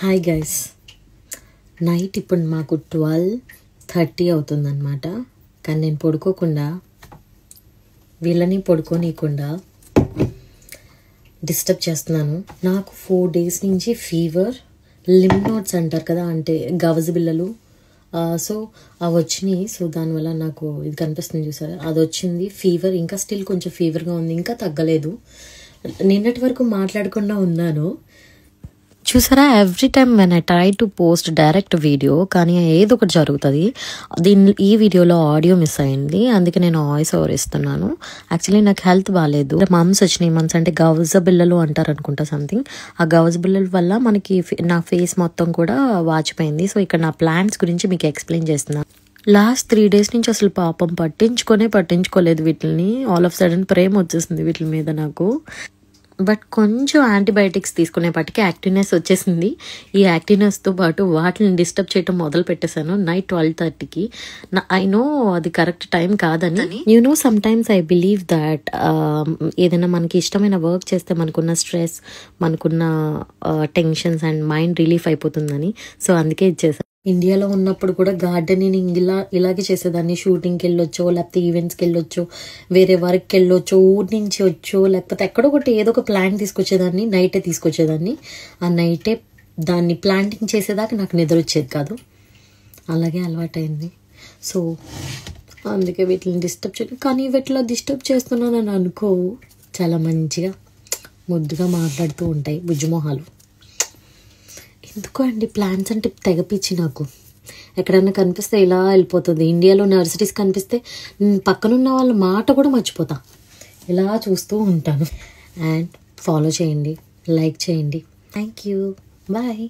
Hi guys, night ఇప్పుడు మాకు 12:30 అవుతుందన్నమాట. కానీ నేను పడుకోకుండా వీళ్ళని పడుకోనీయకుండా డిస్టర్బ్ చేస్తున్నాను. నాకు 4 days నుంచి ఫీవర్, లిమ్ నోట్స్ అంటారు కదా, అంటే గవజ బిళ్ళలు. సో అవి వచ్చినాయి. సో దానివల్ల నాకు ఇది కనిపిస్తుంది చూసారా, అది వచ్చింది. ఫీవర్ ఇంకా స్టిల్ కొంచెం ఫీవర్గా ఉంది, ఇంకా తగ్గలేదు. నిన్నటి వరకు మాట్లాడకుండా ఉన్నాను చూసారా. Every time when I try to post direct video, కానీ ఏదో ఒకటి జరుగుతుంది. ఈ వీడియోలో ఆడియో మిస్ అయింది, అందుకే నేను వాయిస్ ఓవర్ ఇస్తున్నాను. యాక్చువల్లీ నాకు హెల్త్ బాగాలేదు. మమ్స్ వచ్చినాయి. మమ్స్ అంటే గవజ బిళ్ళలు అంటారు అనుకుంటా, సంథింగ్. ఆ గవజ బిళ్ళల వల్ల మనకి నా ఫేస్ మొత్తం కూడా వాచిపోయింది. సో ఇక్కడ నా ప్లాన్స్ గురించి మీకు ఎక్స్ప్లెయిన్ చేస్తున్నాను. లాస్ట్ 3 days నుంచి అసలు పాపం పట్టించుకోలేదు వీటిని. ఆల్ ఆఫ్ సడన్ ప్రేమ వచ్చేసింది వీటి మీద నాకు. బట్ కొంచెం యాంటీబయాటిక్స్ తీసుకునేపాటికి యాక్టివ్నెస్ వచ్చేసింది. ఈ యాక్టివ్నెస్తో పాటు వాటిని డిస్టర్బ్ చేయడం మొదలు పెట్టేశాను నైట్ 12:30కి. ఐ నో అది కరెక్ట్ టైం కాదని. Some times I believe that ఏదైనా మనకి ఇష్టమైన వర్క్ చేస్తే మనకున్న స్ట్రెస్, మనకున్న టెన్షన్స్ అండ్ మైండ్ రిలీఫ్ అయిపోతుందని. సో అందుకే ఇచ్చేసాను. ఇండియాలో ఉన్నప్పుడు కూడా గార్డెనింగ్ ఇలాగే చేసేదాన్ని. షూటింగ్కి వెళ్ళొచ్చో, లేకపోతే ఈవెంట్స్కి వెళ్ళొచ్చో, వేరే వర్క్కి వెళ్ళొచ్చో, ఊరి నుంచి వచ్చో, లేకపోతే ఎక్కడో ఒకటి ఏదో ఒక ప్లాంట్ తీసుకొచ్చేదాన్ని. నైటే తీసుకొచ్చేదాన్ని. ఆ నైటే దాన్ని ప్లాంటింగ్ చేసేదాకా నాకు నిద్ర వచ్చేది కాదు. అలాగే అలవాటైంది. సో అందుకే వీటిని డిస్టర్బ్ చేయలేదు. కానీ వీటిలో డిస్టర్బ్ చేస్తున్నానని అనుకోవు, చాలా మంచిగా ముద్దుగా మాట్లాడుతూ ఉంటాయి బుజ్జిమొహాలు. ఎందుకో అండి ప్లాంట్స్ అంటే తెగపిచ్చి నాకు. ఎక్కడైనా కనిపిస్తే ఇలా వెళ్ళిపోతుంది. ఇండియాలో నర్సరీస్ కనిపిస్తే పక్కనున్న వాళ్ళ మాట కూడా మర్చిపోతా, ఇలా చూస్తూ ఉంటాను. అండ్ ఫాలో చేయండి, లైక్ చేయండి. Thank you, bye.